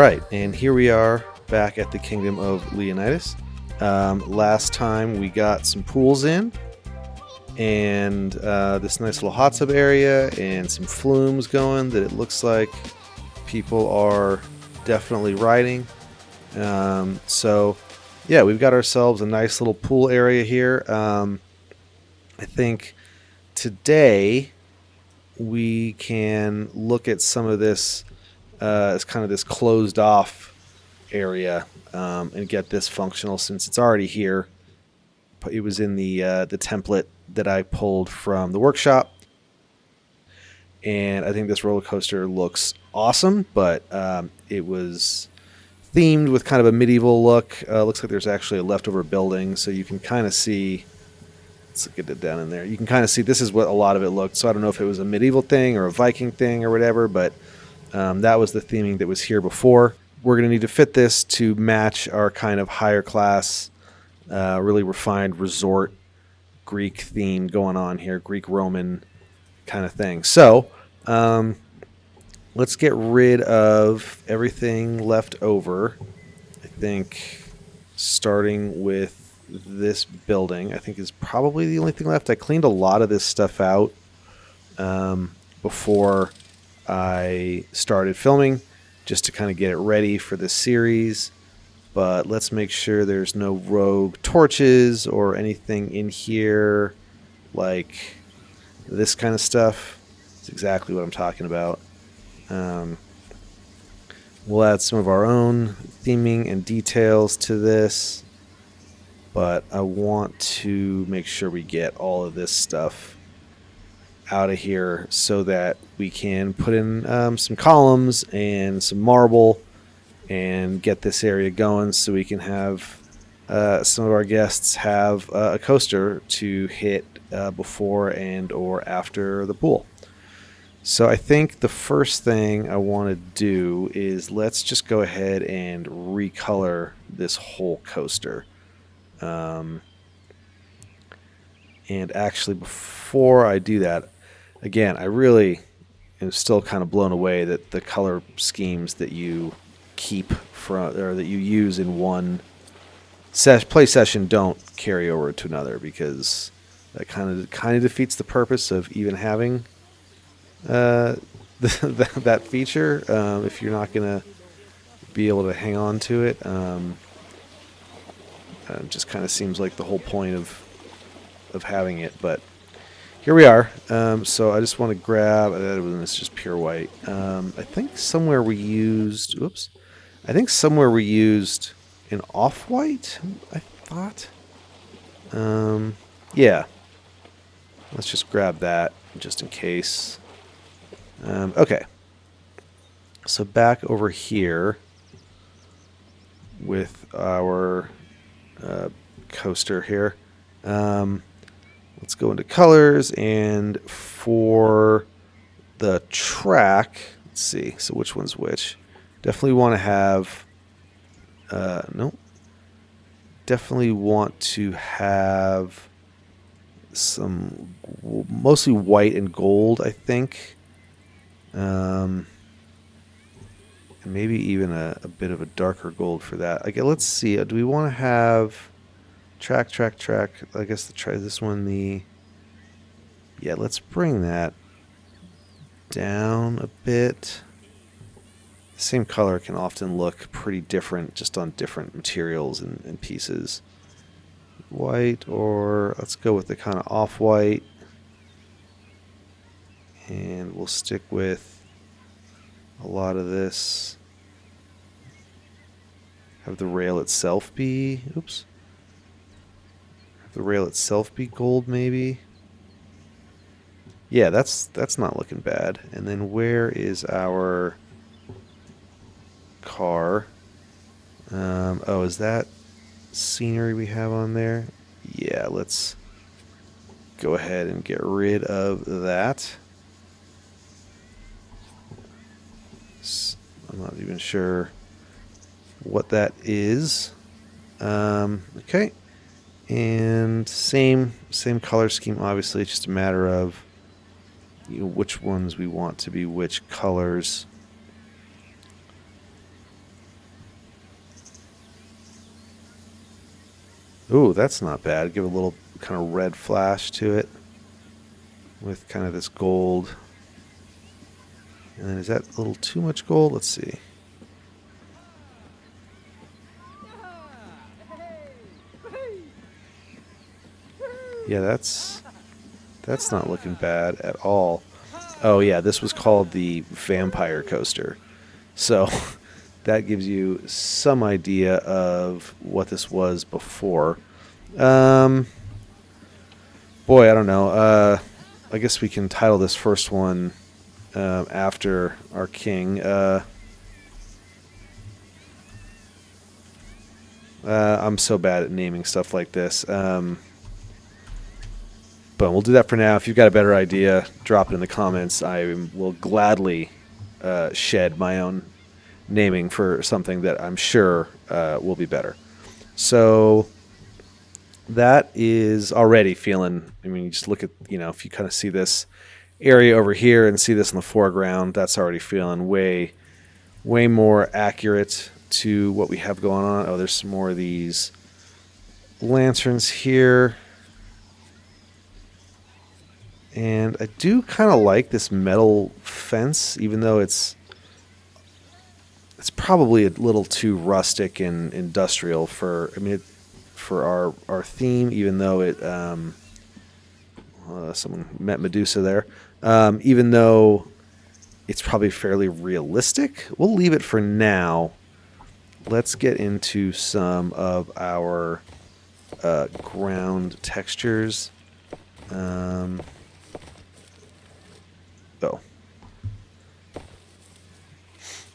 right, and here we are back at the Kingdom of Leonidas. Last time we got some pools in, and this nice little hot tub area, and some flumes going that it looks like people are definitely riding. So, yeah, we've got ourselves a nice little pool area here. I think today we can look at some of this as kind of this closed off area and get this functional since it's already here. It was in the template that I pulled from the workshop, and I think this roller coaster looks awesome, but it was themed with kind of a medieval look. Looks like there's actually a leftover building, so you can kind of see. Let's get it down in there. You can kind of see this is what a lot of it looked. So I don't know if it was a medieval thing or a Viking thing or whatever, but that was the theming that was here before. We're going to need to fit this to match our kind of higher class, really refined resort Greek theme going on here, Greek Roman kind of thing. So let's get rid of everything left over. I think starting with this building, I think, is probably the only thing left. I cleaned a lot of this stuff out before I started filming, just to kind of get it ready for this series. But let's make sure there's no rogue torches or anything in here like this kind of stuff. It's exactly what I'm talking about. We'll add some of our own theming and details to this, but I want to make sure we get all of this stuff out of here so that we can put in some columns and some marble and get this area going so we can have some of our guests have a coaster to hit before and or after the pool. So I think the first thing I want to do is let's just go ahead and recolor this whole coaster. And actually, before I do that, again, I really am still kind of blown away that the color schemes that you keep from or that you use in one play session don't carry over to another, because that kind of defeats the purpose of even having that feature if you're not going to be able to hang on to it. Just kind of seems like the whole point of having it, but here we are. So I just want to grab that one. It's just pure white. I think somewhere we used an off-white, I thought. Yeah, let's just grab that just in case. Okay, so back over here with our coaster here. Let's go into colors, and for the track, let's see. So which one's which? Definitely want to have. Definitely want to have some mostly white and gold, I think. And maybe even a bit of a darker gold for that. Okay, let's see. Do we want to have track? I guess this one. Yeah, let's bring that down a bit. The same color can often look pretty different just on different materials and pieces. White, or let's go with the kind of off-white. And we'll stick with a lot of this. Have the rail itself be, gold maybe. Yeah, that's not looking bad. And then where is our car? Is that scenery we have on there? Yeah, let's go ahead and get rid of that. I'm not even sure what that is. Okay, and same color scheme. Obviously, it's just a matter of which ones we want to be which colors. Ooh, that's not bad. Give a little kind of red flash to it with kind of this gold. And then is that a little too much gold? Let's see. Yeah, that's not looking bad at all. Oh yeah, this was called the Vampire Coaster. So that gives you some idea of what this was before. Boy, I don't know. I guess we can title this first one after our king. I'm so bad at naming stuff like this. But we'll do that for now. If you've got a better idea, drop it in the comments. I will gladly shed my own naming for something that I'm sure will be better. So that is already feeling, I mean, you just look at, if you kind of see this area over here and see this in the foreground, that's already feeling way more accurate to what we have going on. Oh, there's some more of these lanterns here. And I do kind of like this metal fence, even though it's probably a little too rustic and industrial for our theme. Even though it someone met Medusa there, even though it's probably fairly realistic, we'll leave it for now. Let's get into some of our ground textures.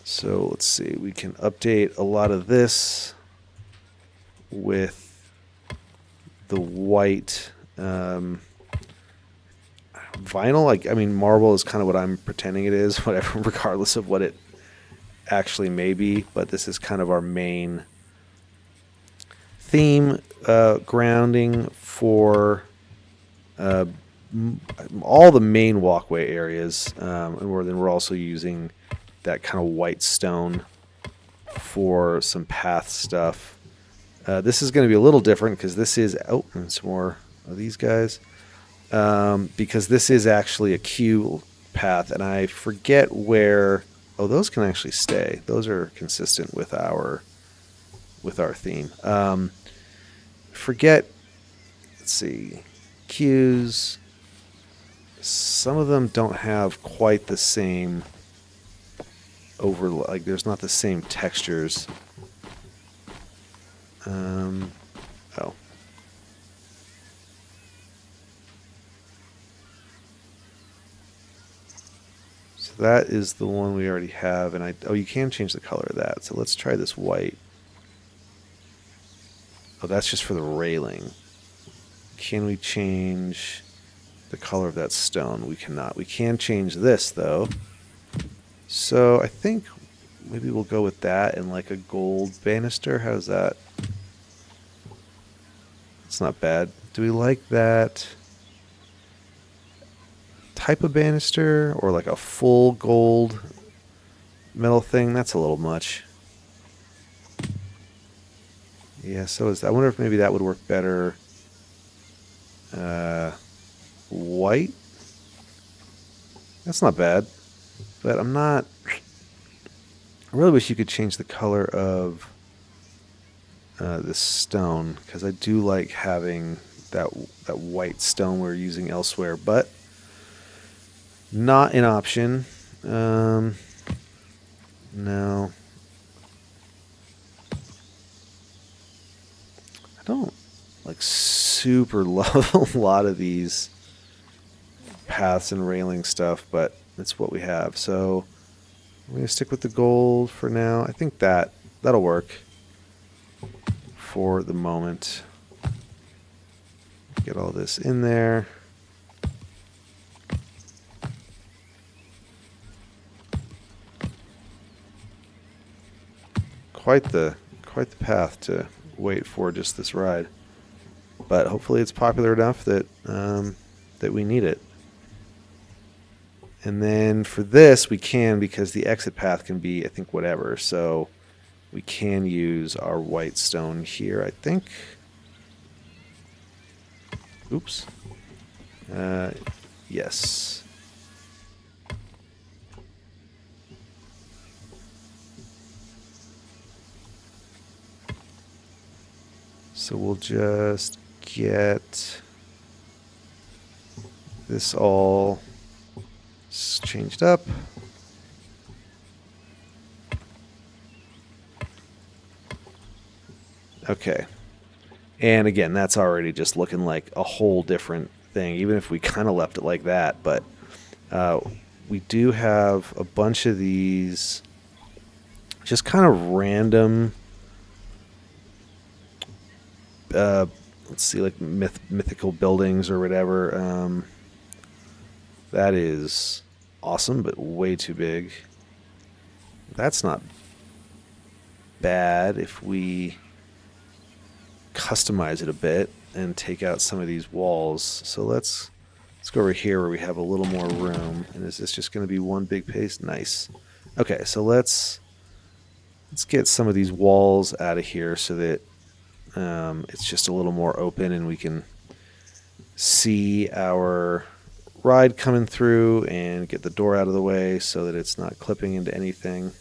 So let's see, we can update a lot of this with the white vinyl. I mean, marble is kind of what I'm pretending it is, whatever, regardless of what it actually may be. But this is kind of our main theme, grounding for all the main walkway areas, and then we're also using that kind of white stone for some path stuff. This is going to be a little different because this is and some more of these guys, because this is actually a Q path, and I forget where. Oh, those can actually stay. Those are consistent with our theme. Forget. Let's see, Qs. Some of them don't have quite the same there's not the same textures. Oh. So that is the one we already have, and you can change the color of that. So let's try this white. Oh, that's just for the railing. Can we change the color of that stone? We cannot. We can change this though. So I think maybe we'll go with that and like a gold banister. How's that? It's not bad. Do we like that type of banister or like a full gold metal thing? That's a little much. Yeah, so is that. I wonder if maybe that would work better. White? That's not bad. But I'm not. I really wish you could change the color of this stone, because I do like having that white stone we're using elsewhere, but not an option. No. I don't super love a lot of these paths and railing stuff, but it's what we have. So I'm going to stick with the gold for now. I think that'll work for the moment. Get all this in there. Quite the path to wait for just this ride, but hopefully it's popular enough that that we need it. And then for this, we can, because the exit path can be, I think, whatever. So we can use our white stone here, I think. Oops. Yes. So we'll just get this all changed up. Okay. And again, that's already just looking like a whole different thing, even if we kind of left it like that. But we do have a bunch of these just kind of random, let's see, like mythical buildings or whatever. That is awesome, but way too big. That's not bad if we customize it a bit and take out some of these walls. So let's go over here where we have a little more room. And is this just going to be one big paste? Nice. Okay, so let's get some of these walls out of here so that it's just a little more open and we can see our ride coming through and get the door out of the way so that it's not clipping into anything.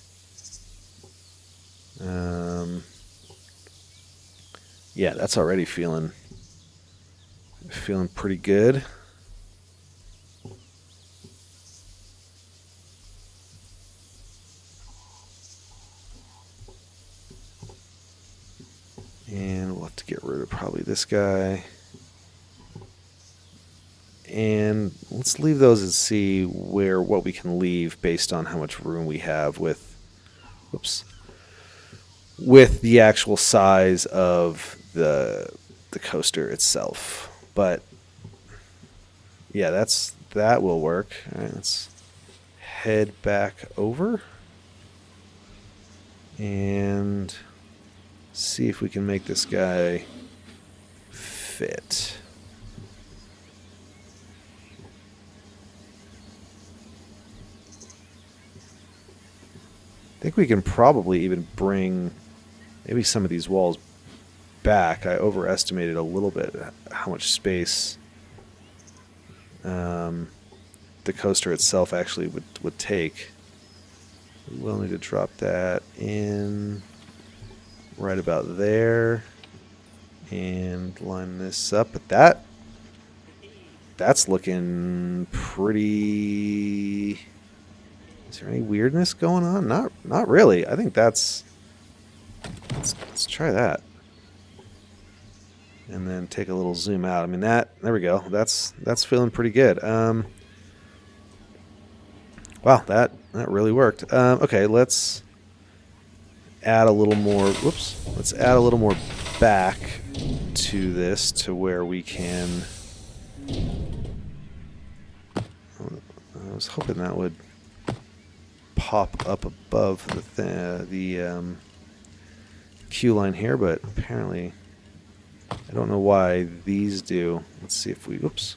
Yeah, that's already feeling pretty good. And we'll have to get rid of probably this guy. And let's leave those and see what we can leave based on how much room we have with the actual size of the coaster itself. But yeah, that will work. All right, let's head back over and see if we can make this guy fit. I think we can probably even bring maybe some of these walls back. I overestimated a little bit how much space the coaster itself actually would take. We will need to drop that in right about there and line this up. But that's looking pretty... Is there any weirdness going on? Not really. I think let's try that. And then take a little zoom out. I mean, there we go. That's feeling pretty good. Wow, that really worked. Okay, let's add a little more, let's add a little more back to this to where we can, I was hoping that would pop up above the queue line here, but apparently I don't know why these do. Let's see if we, always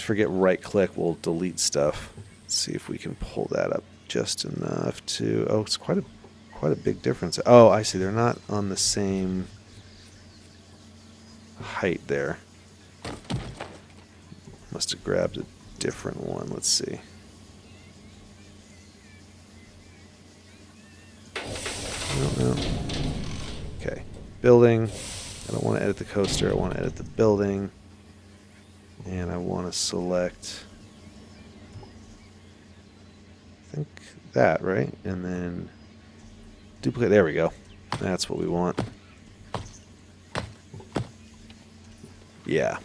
forget right click, we'll delete stuff. Let's see if we can pull that up just enough to, oh, it's quite a big difference. Oh, I see, they're not on the same height there. Must have grabbed a different one. Let's see. No. Okay, building. I don't want to edit the coaster, I want to edit the building. And I want to select, I think that, right? And then duplicate, there we go. That's what we want. Yeah.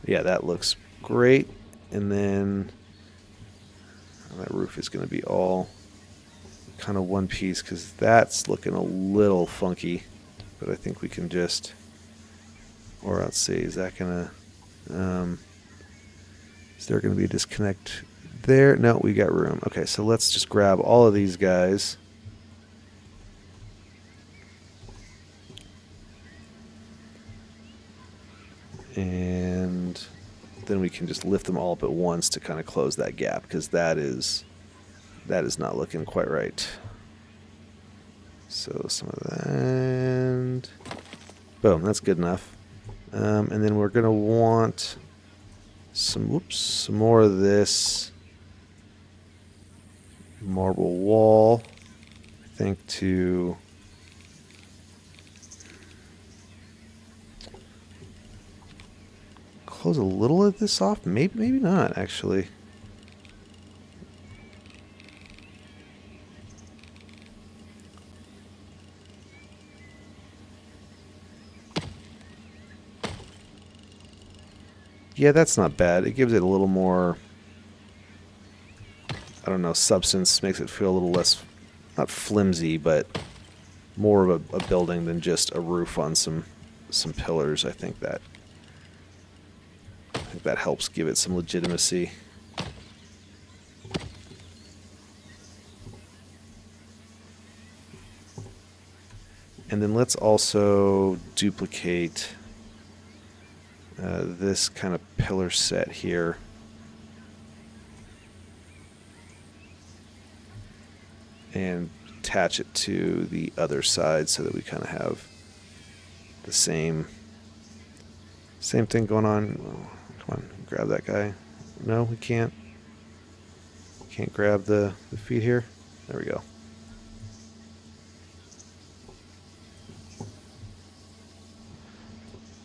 Yeah, that looks great. And then that roof is going to be all kind of one piece because that's looking a little funky. But I think we can just, or let's see, is that going to, is there going to be a disconnect there? No, we got room. Okay, so let's just grab all of these guys. And then we can just lift them all up at once to kind of close that gap because that is not looking quite right. So some of that, and boom, that's good enough. And then we're gonna want some more of this marble wall, I think, to close a little of this off. Maybe not, actually. Yeah, that's not bad. It gives it a little more, I don't know, substance. Makes it feel a little less, not flimsy, but more of a building than just a roof on some pillars. I think that helps give it some legitimacy. And then let's also duplicate this kind of pillar set here. And attach it to the other side so that we kind of have the same thing going on. Oh, come on, grab that guy. No, we can't. Can't grab the feet here. There we go.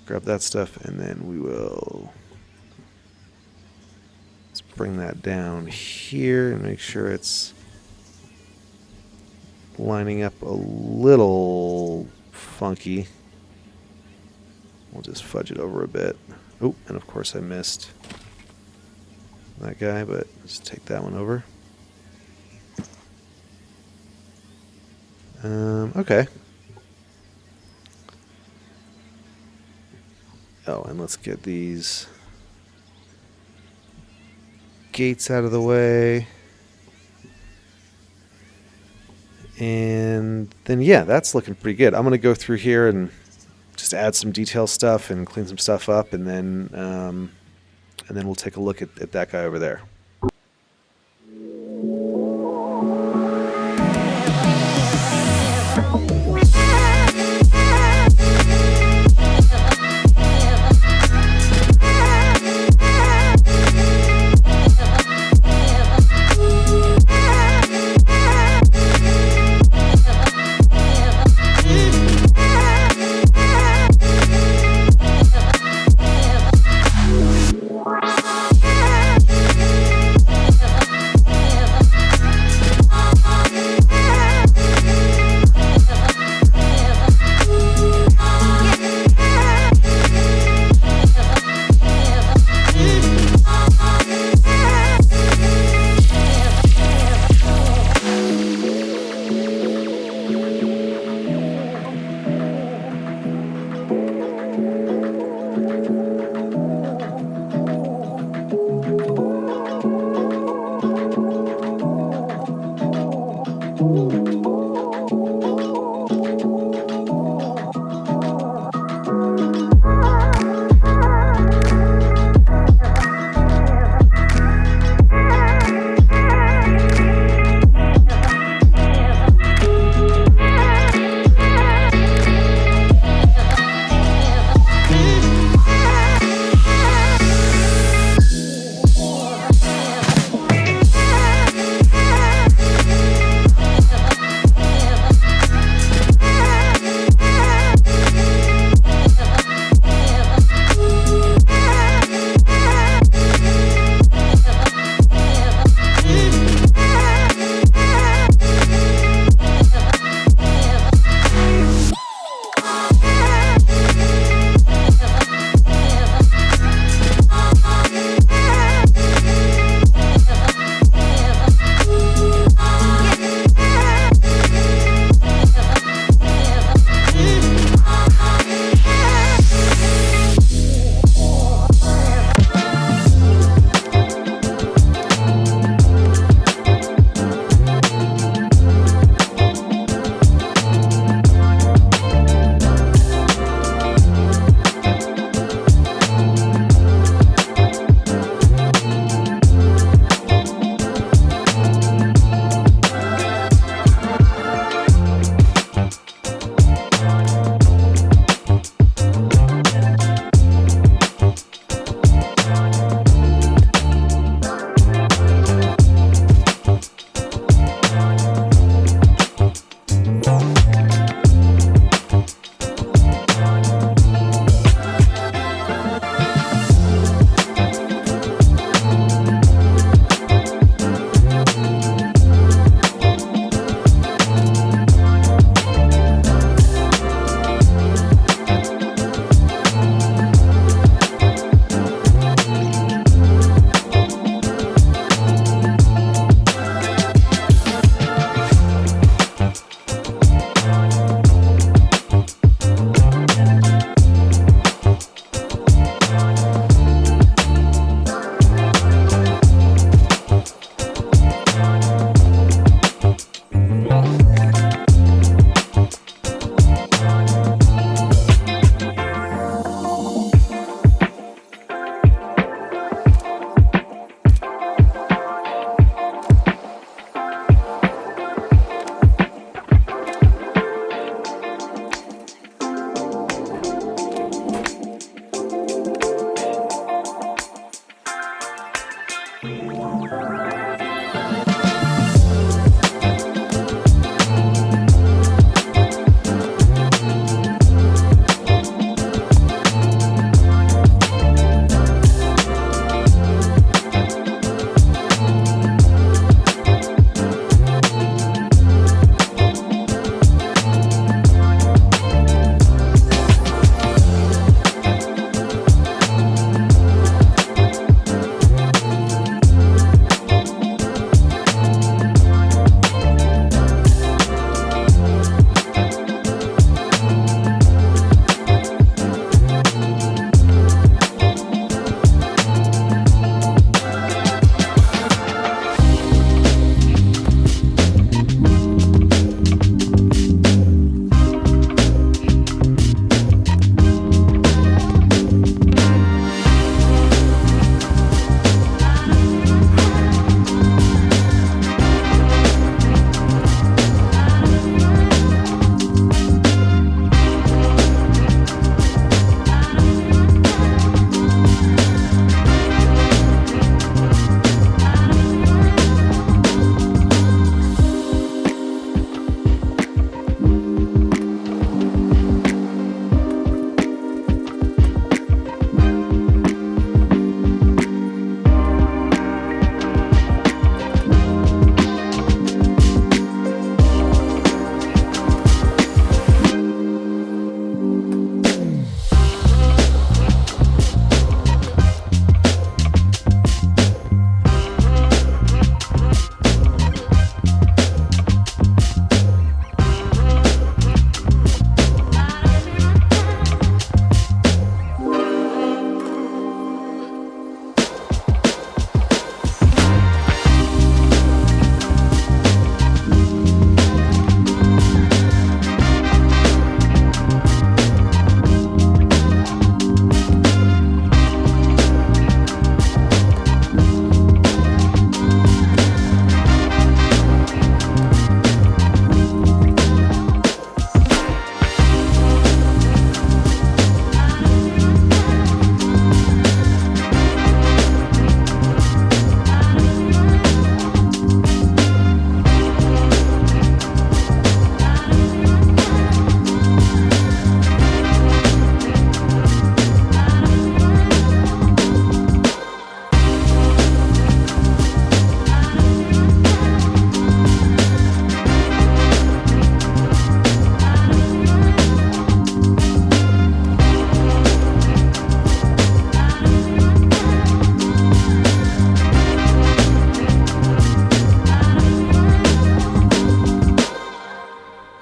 Grab that stuff, and then we will, let's bring that down here and make sure it's lining up a little funky. We'll just fudge it over a bit. Oh, and of course I missed that guy, but let's take that one over. Okay. Oh, and let's get these gates out of the way. And then, yeah, that's looking pretty good. I'm going to go through here and just add some detail stuff and clean some stuff up, and then we'll take a look at that guy over there.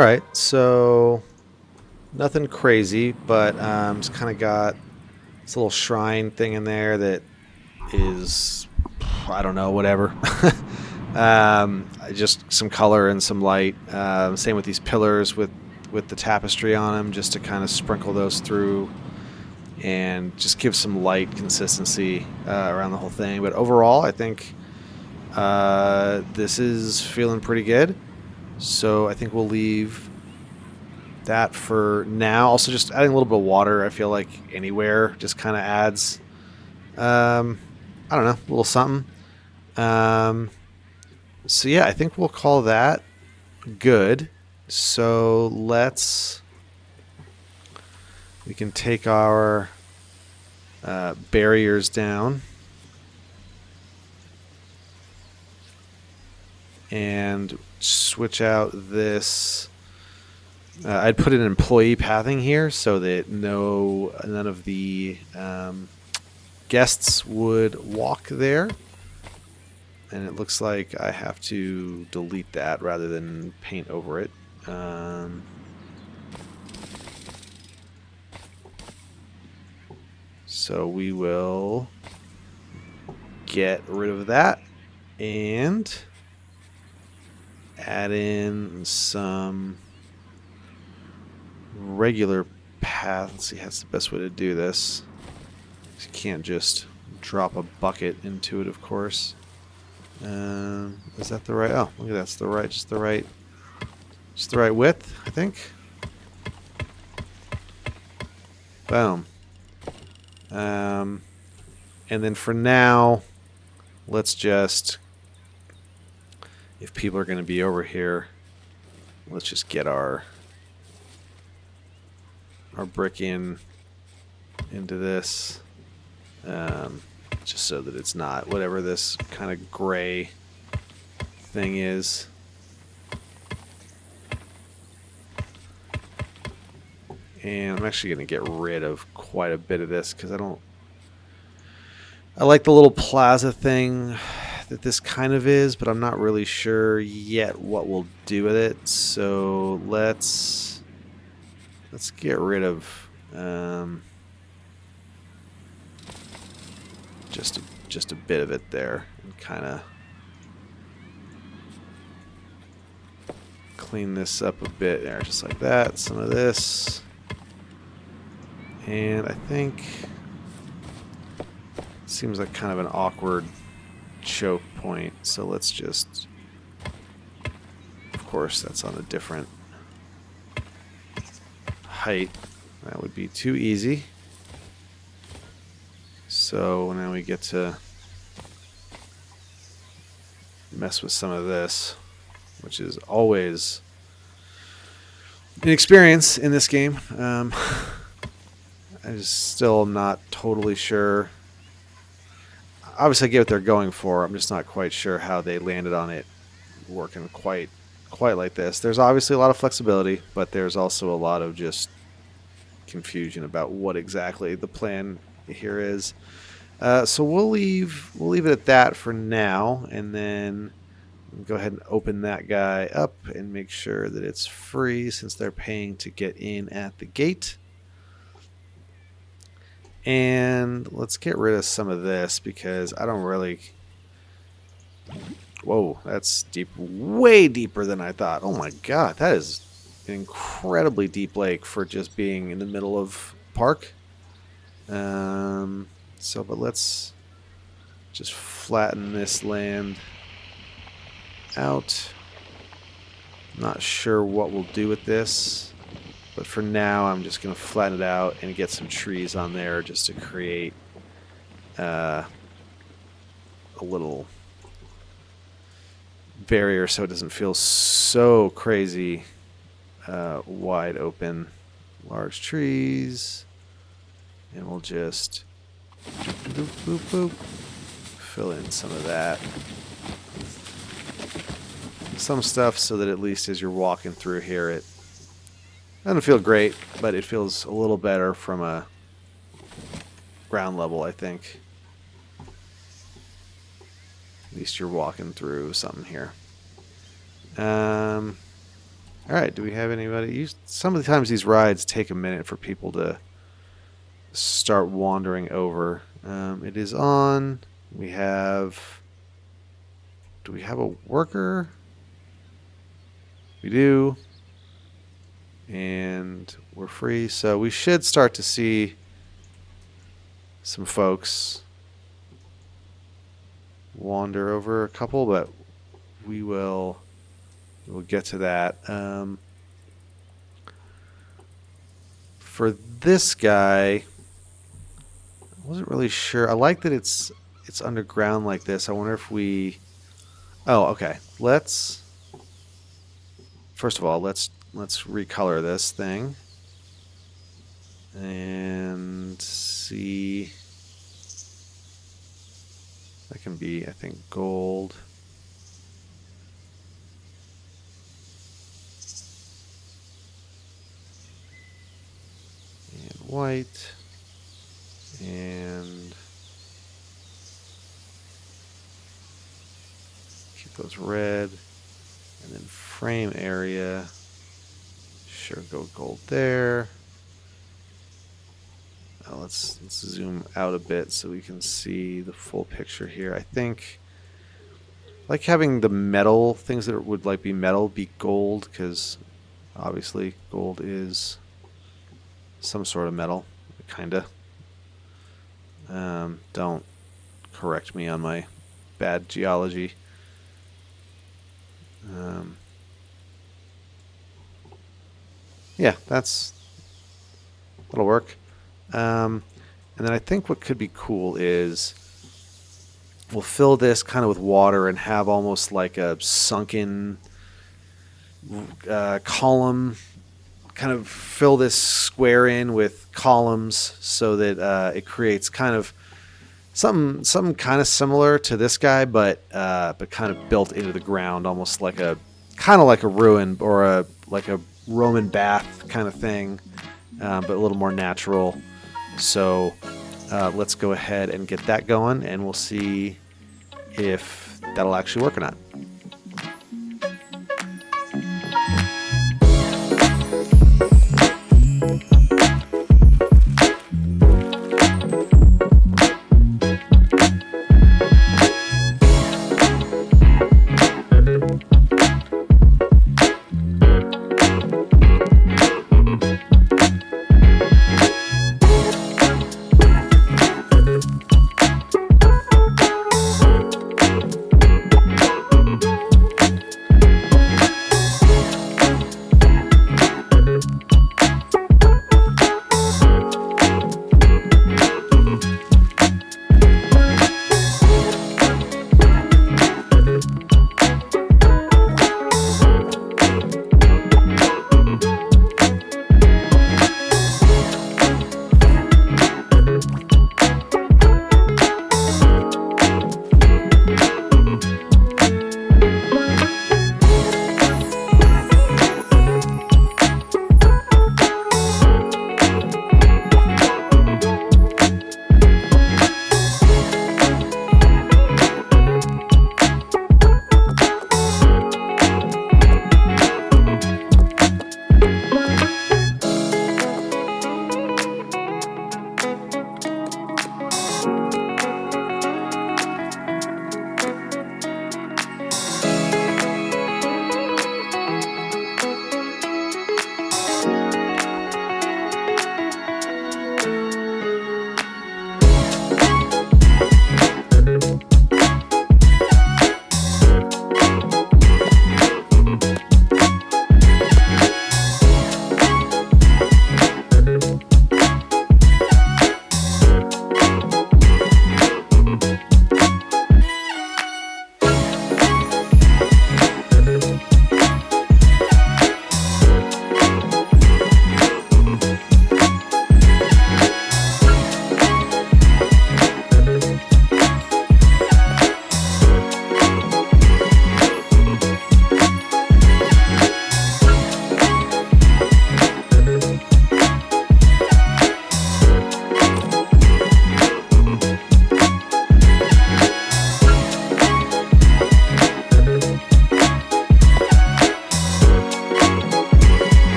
All right, so nothing crazy, but just kind of got this little shrine thing in there that is, I don't know, whatever. Just some color and some light. Same with these pillars with the tapestry on them, just to kind of sprinkle those through and just give some light consistency around the whole thing. But overall, I think this is feeling pretty good. So I think we'll leave that for now. Also, just adding a little bit of water, I feel like anywhere just kind of adds, I don't know, a little something. So yeah, I think we'll call that good. So we can take our barriers down and switch out this. I'd put an employee pathing here so that none of the guests would walk there. And it looks like I have to delete that rather than paint over it. So we will get rid of that and add in some regular path. Let's see, that's the best way to do this. You can't just drop a bucket into it, of course. Is that the right? Oh, look at that. That's the right, just the right width, I think. Boom. And then for now, let's just, if people are going to be over here, let's just get our brick into this, just so that it's not whatever this kind of gray thing is. And I'm actually going to get rid of quite a bit of this because I like the little plaza thing that this kind of is, but I'm not really sure yet what we'll do with it. So let's get rid of just a bit of it there and kind of clean this up a bit there, just like that. Some of this. And I think it seems like kind of an awkward choke point. So let's just, of course, that's on a different height. That would be too easy. So now we get to mess with some of this, which is always an experience in this game. I just still am not totally sure. Obviously, I get what they're going for. I'm just not quite sure how they landed on it working quite like this. There's obviously a lot of flexibility, but there's also a lot of just confusion about what exactly the plan here is. So we'll leave it at that for now, and then go ahead and open that guy up and make sure that it's free since they're paying to get in at the gate. And let's get rid of some of this because I don't really... Whoa, that's deep, way deeper than I thought. Oh my god, that is an incredibly deep lake for just being in the middle of park. But let's just flatten this land out. Not sure what we'll do with this. But for now, I'm just going to flatten it out and get some trees on there just to create a little barrier so it doesn't feel so crazy wide open. Large trees. And we'll just boop, boop, boop, fill in some of that. Some stuff so that at least as you're walking through here, it doesn't feel great, but it feels a little better from a ground level, I think. At least you're walking through something here. All right, do we have anybody? Some of the times these rides take a minute for people to start wandering over. It is on. We have. Do we have a worker? We do. And we're free, so we should start to see some folks wander over a couple, but we'll get to that. For this guy, I wasn't really sure. I like that it's underground like this. I wonder if we. Oh, okay. First of all, let's recolor this thing and see. That can be, I think, gold. And white. And keep those red. And then frame area. Sure, go gold there. Now let's zoom out a bit so we can see the full picture here. I think I like having the metal things that would like be metal be gold, because obviously gold is some sort of metal, kinda. Don't correct me on my bad geology. Yeah, that'll work. And then I think what could be cool is we'll fill this kind of with water and have almost like a sunken column. Kind of fill this square in with columns so that it creates kind of something kind of similar to this guy, but kind of built into the ground, almost like a ruin or a Roman bath kind of thing, but a little more natural. So let's go ahead and get that going, and we'll see if that'll actually work or not.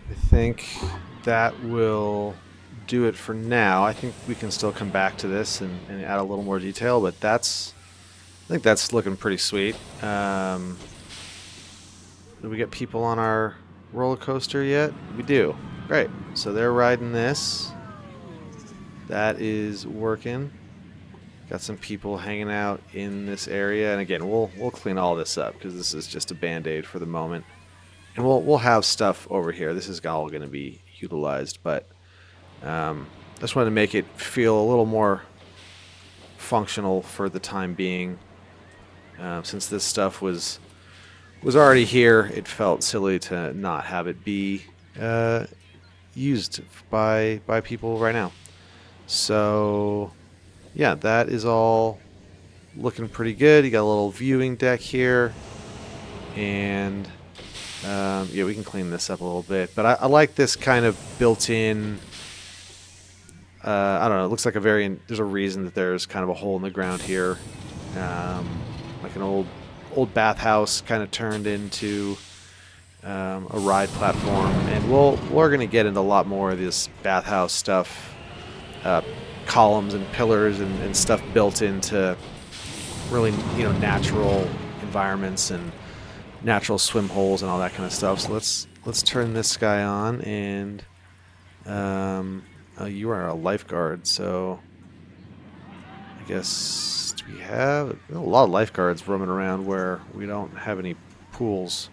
I think that will do it for now. I think we can still come back to this and add a little more detail, but I think that's looking pretty sweet. Do we get people on our roller coaster yet? We do. Great. So they're riding this. That is working. Got some people hanging out in this area, and again, we'll clean all this up because this is just a band-aid for the moment. And we'll have stuff over here. This is all going to be utilized, but I just wanted to make it feel a little more functional for the time being. Since this stuff was already here, it felt silly to not have it be used by people right now. So yeah, that is all looking pretty good. You got a little viewing deck here, and yeah, we can clean this up a little bit. But I like this kind of built-in. I don't know. It looks like there's a reason that there's kind of a hole in the ground here, like an old bathhouse kind of turned into a ride platform. And we're gonna get into a lot more of this bathhouse stuff, columns and pillars and stuff built into really natural environments and natural swim holes and all that kind of stuff. So let's turn this guy on, and you are a lifeguard, so I guess we have a lot of lifeguards roaming around where we don't have any pools.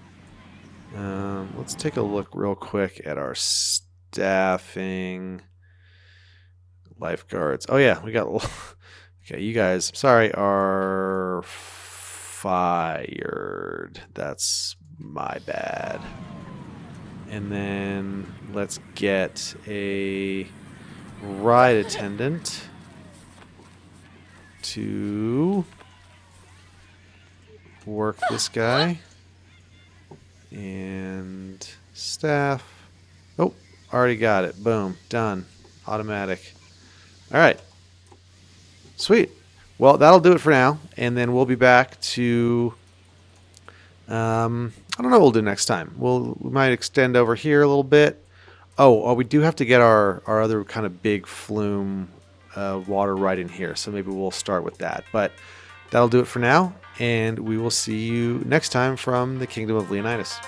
Let's take a look real quick at our staffing. Lifeguards. Oh yeah, we got okay, you guys, sorry, are fired. That's my bad. And then let's get a ride attendant to work this guy. And staff. Oh, already got it. Boom. Done. Automatic. All right. Sweet. Well, that'll do it for now. And then we'll be back to... I don't know what we'll do next time. We might extend over here a little bit. Oh, we do have to get our other kind of big flume water right in here. So maybe we'll start with that. But that'll do it for now. And we will see you next time from the Kingdom of Leonidas.